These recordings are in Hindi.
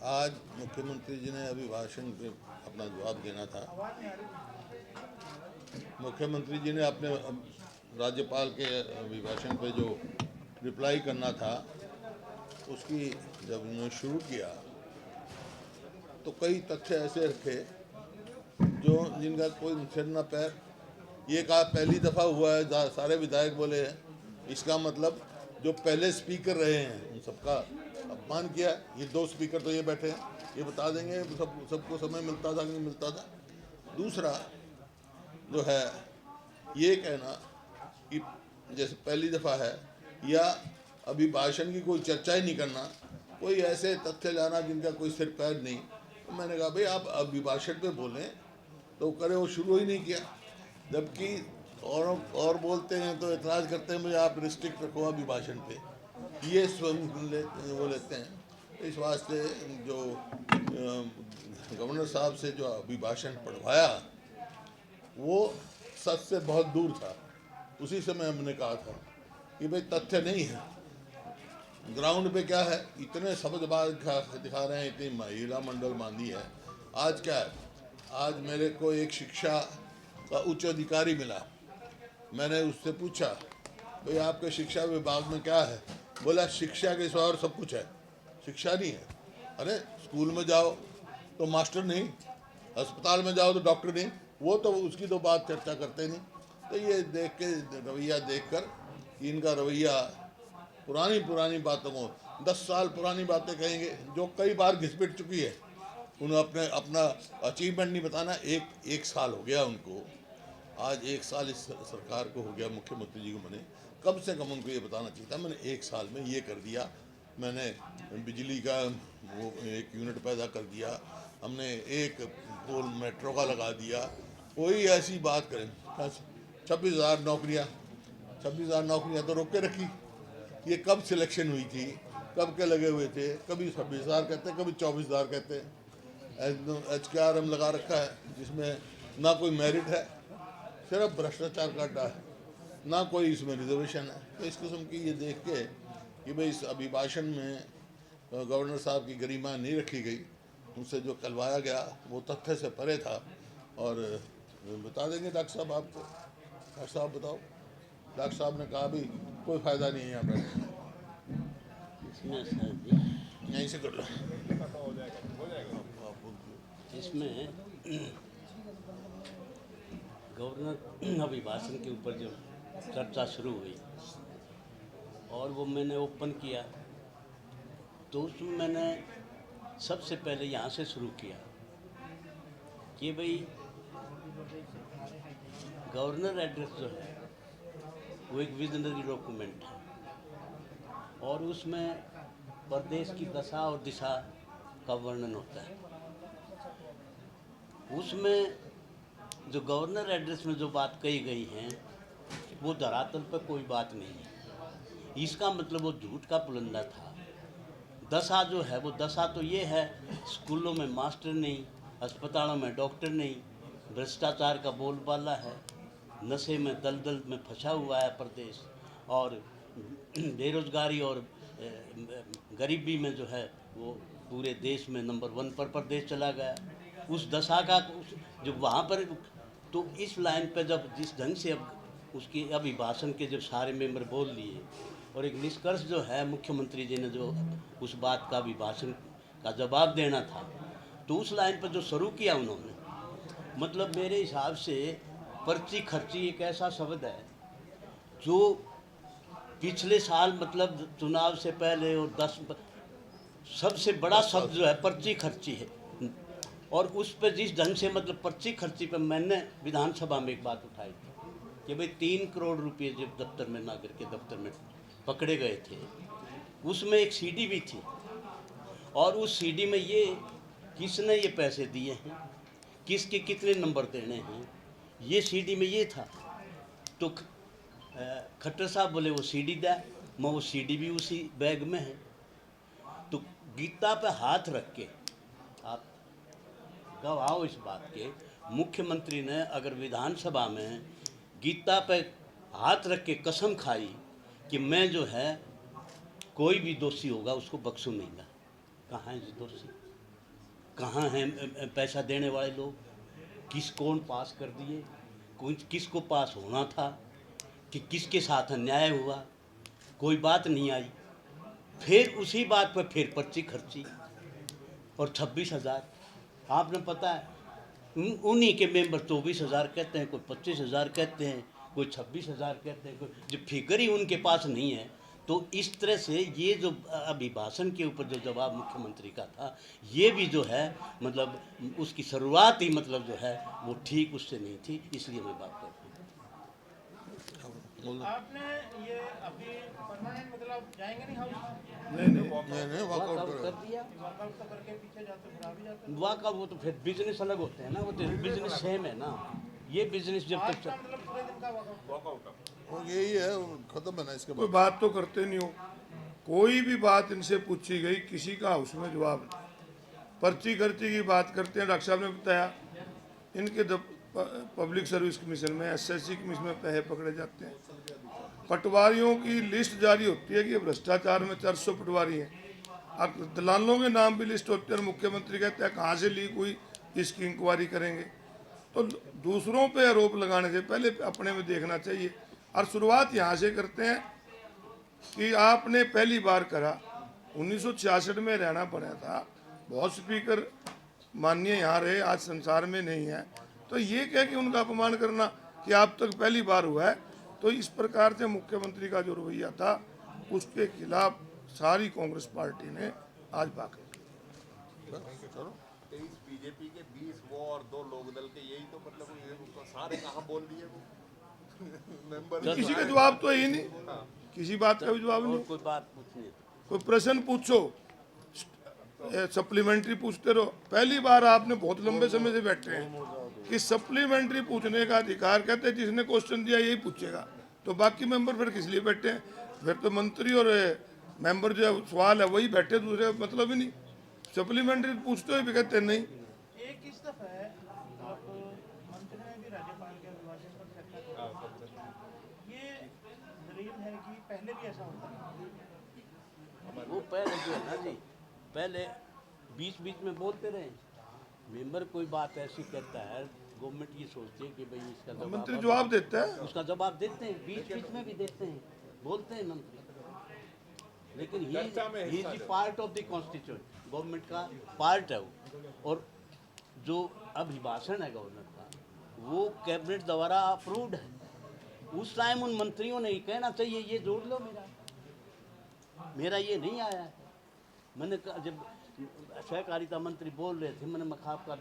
आज मुख्यमंत्री जी ने अभिभाषण पे अपना जवाब देना था। मुख्यमंत्री जी ने अपने राज्यपाल के अभिभाषण पे जो रिप्लाई करना था उसकी जब उन्होंने शुरू किया तो कई तथ्य ऐसे रखे जो जिनका कोई सिर न पैर। ये कहा पहली दफ़ा हुआ है, सारे विधायक बोले हैं, इसका मतलब जो पहले स्पीकर रहे हैं उन सबका अपमान किया। ये दो स्पीकर तो ये बैठे हैं, ये बता देंगे सबको समय मिलता था कि नहीं मिलता था। दूसरा जो है ये कहना कि जैसे पहली दफ़ा है या अभिभाषण की कोई चर्चा ही नहीं करना, कोई ऐसे तथ्य लाना जिनका कोई सिर पैर नहीं। तो मैंने कहा भाई आप अभिभाषण पे बोलें तो करे, वो शुरू ही नहीं किया। जबकि और बोलते हैं तो एतराज़ करते हैं मुझे आप रिस्ट्रिक्ट रखो अभिभाषण पे, ये स्वयं वो लेते हैं। इस वास्ते जो गवर्नर साहब से जो अभिभाषण पढ़वाया वो सच से बहुत दूर था। उसी समय हमने कहा था कि भाई तथ्य नहीं है, ग्राउंड पे क्या है, इतने शब्दबाज दिखा रहे हैं, इतनी महिला मंडल बांधी है। आज क्या है, आज मेरे को एक शिक्षा का उच्च अधिकारी मिला। मैंने उससे पूछा भाई आपके शिक्षा विभाग में क्या है? बोला शिक्षा के सिवा और सब कुछ है, शिक्षा नहीं है। अरे स्कूल में जाओ तो मास्टर नहीं, अस्पताल में जाओ तो डॉक्टर नहीं, वो तो उसकी तो बात चर्चा करते नहीं। तो ये देख के रवैया देखकर कि इनका रवैया पुरानी बातों को 10 साल पुरानी बातें कहेंगे जो कई बार घिसपिट चुकी है। उन्हें अपना अचीवमेंट नहीं बताना। एक साल हो गया उनको, आज एक साल इस सरकार को हो गया, मुख्यमंत्री जी को। मैंने कम से कम उनको ये बताना चाहिए था मैंने एक साल में ये कर दिया, मैंने बिजली का वो 1 यूनिट पैदा कर दिया, हमने एक पोल मेट्रो का लगा दिया। कोई ऐसी बात करें 26,000 नौकरियाँ तो रोक के रखी। ये कब सिलेक्शन हुई थी, कब के लगे हुए थे? कभी 26,000 कहते, कभी 24,000 कहते। HKRM लगा रखा है जिसमें ना कोई मेरिट है, सिर्फ भ्रष्टाचार का अड्डा है, ना कोई इसमें रिजर्वेशन है। तो इस किस्म की ये देख के कि भाई इस अभिभाषण में गवर्नर साहब की गरिमा नहीं रखी गई, उनसे जो कहलवाया गया वो तथ्य से परे था। और बता देंगे डॉक्टर साहब आपको। डॉक्टर साहब बताओ। डॉक्टर साहब ने कहा भी कोई फ़ायदा नहीं है यहाँ बैठने में, यहीं से कर लो। इसमें गवर्नर अभिभाषण के ऊपर जो चर्चा शुरू हुई और वो मैंने ओपन किया तो उसमें मैंने सबसे पहले यहाँ से शुरू किया कि भाई गवर्नर एड्रेस जो है वो एक विजनरी डॉक्यूमेंट है और उसमें प्रदेश की दशा और दिशा का वर्णन होता है। उसमें जो गवर्नर एड्रेस में जो बात कही गई है वो धरातल पर कोई बात नहीं है। इसका मतलब वो झूठ का पुलंदा था। दशा जो है वो दशा तो ये है, स्कूलों में मास्टर नहीं, अस्पतालों में डॉक्टर नहीं, भ्रष्टाचार का बोलबाला है, नशे में दलदल में फंसा हुआ है प्रदेश, और बेरोजगारी और गरीबी में जो है वो पूरे देश में नंबर 1 पर प्रदेश चला गया। उस दशा का जो वहाँ पर, तो इस लाइन पर जब जिस ढंग से अब उसकी अभिभाषण के जब सारे मेंबर बोल दिए और एक निष्कर्ष जो है मुख्यमंत्री जी ने जो उस बात का अभिभाषण का जवाब देना था, तो उस लाइन पर जो शुरू किया उन्होंने, मतलब मेरे हिसाब से पर्ची खर्ची एक ऐसा शब्द है जो पिछले साल मतलब चुनाव से पहले और 10 सबसे बड़ा शब्द जो है पर्ची खर्ची है। और उस पर जिस ढंग से मतलब पर्ची खर्ची पर मैंने विधानसभा में एक बात उठाई थी कि भाई 3 करोड़ रुपए जब दफ्तर में नागर के दफ्तर में पकड़े गए थे, उसमें एक सीडी भी थी और उस सीडी में ये किसने ये पैसे दिए हैं, किसके कितने नंबर देने हैं, ये सीडी में ये था। तो खट्टर साहब बोले वो सीडी दे, मैं वो सीडी भी उसी बैग में है। तो गीता पे हाथ रख के आप गवाह इस बात के, मुख्यमंत्री ने अगर विधानसभा में गीता पे हाथ रख के कसम खाई कि मैं जो है कोई भी दोषी होगा उसको बख्शूंगा, कहाँ है जी दोषी? कहाँ हैं पैसा देने वाले लोग, कौन पास कर दिए, किसको पास होना था, कि किसके साथ अन्याय हुआ, कोई बात नहीं आई। फिर उसी बात पर फिर पर्ची खर्ची और 26,000। आपने पता है उन्हीं के मेंबर 24,000 कहते हैं, कोई 25,000 कहते हैं, कोई 26,000 कहते हैं, कोई जो फिगर ही उनके पास नहीं है। तो इस तरह से ये जो अभिभाषण के ऊपर जो जवाब मुख्यमंत्री का था, ये भी जो है मतलब उसकी शुरुआत ही मतलब जो है वो ठीक उससे नहीं थी, इसलिए मैं बात करता हूँ। आपने ये अभी परमानेंट मतलब जाएंगे नहीं हाउस? नहीं वॉकआउट कर दिया। वर्कआउट तो करके पीछे जाते फिर आ भी जाते। वाकई वो तो फिर बिजनेस अलग होते हैं ना, वो तो बिजनेस सेम है ना। ये बिजनेस जब तक मतलब पूरे दिन का वर्कआउट। वो यही है, खत्म है ना इसके कोई बाद। बात तो करते नहीं हो, कोई भी बात इनसे पूछी गई किसी का हाउस में जवाब नहीं। पर्ची खर्ची की बात करते हैं। डॉक्टर साहब ने बताया इनके पब्लिक सर्विस कमीशन में, एसएससी कमीशन में पैसे पकड़े जाते हैं। पटवारियों की लिस्ट जारी होती है कि भ्रष्टाचार में 400 पटवारी हैं, और दलालों के नाम भी लिस्ट होती है और मुख्यमंत्री कहते हैं कहाँ से लीक हुई, इसकी इंक्वायरी करेंगे। तो दूसरों पे आरोप लगाने से पहले अपने में देखना चाहिए। और शुरुआत यहाँ से करते हैं कि आपने पहली बार करा, 1966 में रहना पड़ा था, बहुत स्पीकर माननीय यहाँ रहे, आज संसार में नहीं है। तो ये क्या कि उनका अपमान करना कि आप तक पहली बार हुआ है। तो इस प्रकार से मुख्यमंत्री का जो रवैया था उसके खिलाफ सारी कांग्रेस पार्टी ने आज बात की। 23 बीजेपी के 20 वो और 2 लोकदल के, यही तो मतलब ये तो सारे कहाँ बोल दिए वो मेंबर। किसी का जवाब तो है ही नहीं, किसी बात का भी जवाब और नहीं। कोई बात पूछनी है कोई प्रश्न पूछो, सप्लीमेंट्री पूछते रहो। पहली बार आपने बहुत लंबे समय से बैठे हैं कि सप्लीमेंट्री पूछने का अधिकार, कहते हैं जिसने क्वेश्चन दिया यही पूछेगा, तो बाकी मेंबर फिर किस लिए बैठे हैं? फिर तो मंत्री और मेंबर जो सवाल है वही बैठे, दूसरे मतलब ही नहीं। सप्लीमेंट्री पूछते हुए भी कहते हैं नहीं। एक इस दफा है अब मंत्री ने भी राज्यपाल के अभिभाषण पर चर्चा की। ये दलील है कि पहले भी ऐसा होता है। वो पहले जो है ना जी, पहले बीच बीच में बोलते रहे, मेंबर कोई बात ऐसी करता है, गवर्नमेंट ये सोचती है कि भाई इसका मंत्री जवाब देता है, उसका जवाब देते हैं, बीच बीच में भी देते हैं, बोलते हैं मंत्री। लेकिन he is part of the constitution, government का पार्ट है वो। और जो अभिभाषण है गवर्नर का वो कैबिनेट द्वारा अप्रूव्ड है। उस टाइम उन मंत्रियों ने कहना चाहिए ये जोड़ लो, मेरा ये नहीं आया है। मैंने जब सहकारिता मंत्री बोल रहे थे, मैंने मखाब का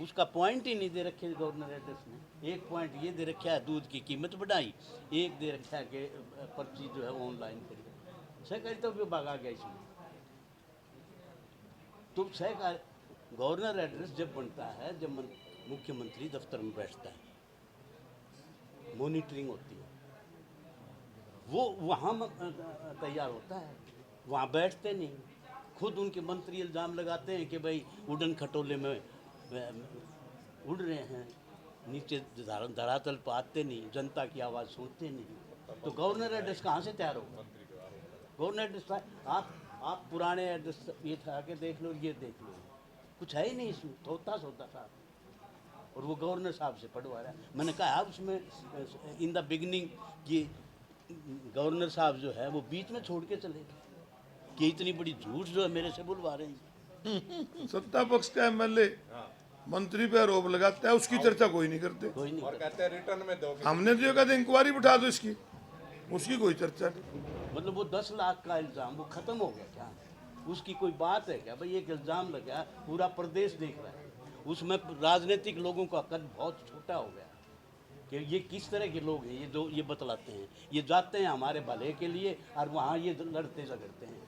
उसका पॉइंट ही नहीं दे रखे गवर्नर एड्रेस में। एक पॉइंट ये दे रखा है दूध की कीमत बढ़ाई, एक दे रखा है कि पर्ची जो है ऑनलाइन करी। सहकारिता विभाग आ गया इसमें। तो गवर्नर एड्रेस जब बनता है, जब मुख्यमंत्री दफ्तर में बैठता है, मॉनिटरिंग होती है, वो वहाँ तैयार होता है, वहाँ बैठते नहीं। खुद उनके मंत्री इल्ज़ाम लगाते हैं कि भाई उड़न खटोले में उड़ रहे हैं, नीचे धरातल पर आते नहीं, जनता की आवाज़ सुनते नहीं। तो गवर्नर एड्रेस कहाँ से तैयार होगा? गवर्नर एड्रेस आप पुराने एड्रेस ये था कि देख लो, ये देख लो, कुछ है ही नहीं इसमें, सोता साहब। और वो गवर्नर साहब से पढ़वा रहा है। मैंने कहा उसमें इन द बिगनिंग ये गवर्नर साहब जो है वो बीच में छोड़ के चले गए कि इतनी बड़ी झूठ जो है मेरे से बुलवा रहे हैं। सत्ता पक्ष का एमएलए मंत्री पे आरोप लगाता है, उसकी चर्चा कोई नहीं करते। कोई नहीं और कहते हैं रिटर्न में दोगे। हमने जो कहते इंक्वायरी बिठा दो इसकी, उसकी कोई चर्चा नहीं। मतलब वो 10 लाख का इल्ज़ाम वो ख़त्म हो गया क्या? उसकी कोई बात है क्या? भाई एक इल्ज़ाम लगा, पूरा प्रदेश देख रहा है, उसमें राजनीतिक लोगों का कद बहुत छोटा हो गया कि ये किस तरह के लोग हैं। ये जो ये बतलाते हैं, ये जाते हैं हमारे भले के लिए और वहाँ ये लड़ते झगड़ते हैं।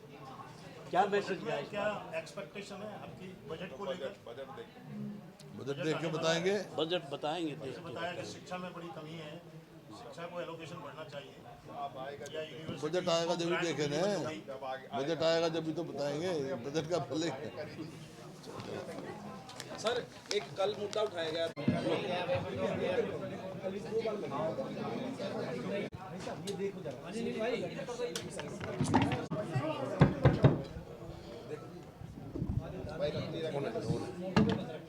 क्या मैसेज गया? क्या एक्सपेक्टेशन है आपकी बजट को लेकर? बजट देख के बताएंगे। बजट बताएंगे देख जैसे के। बताया कि शिक्षा में बड़ी कमी है, शिक्षा को एलोकेशन बढ़ना चाहिए, या यूनिवर्सिटी बजट आएगा जब भी देखें ना, बजट आएगा जब भी तो बताएंगे। बजट का पहले सर एक कल मुद्दा उठाया गया भाई लगती है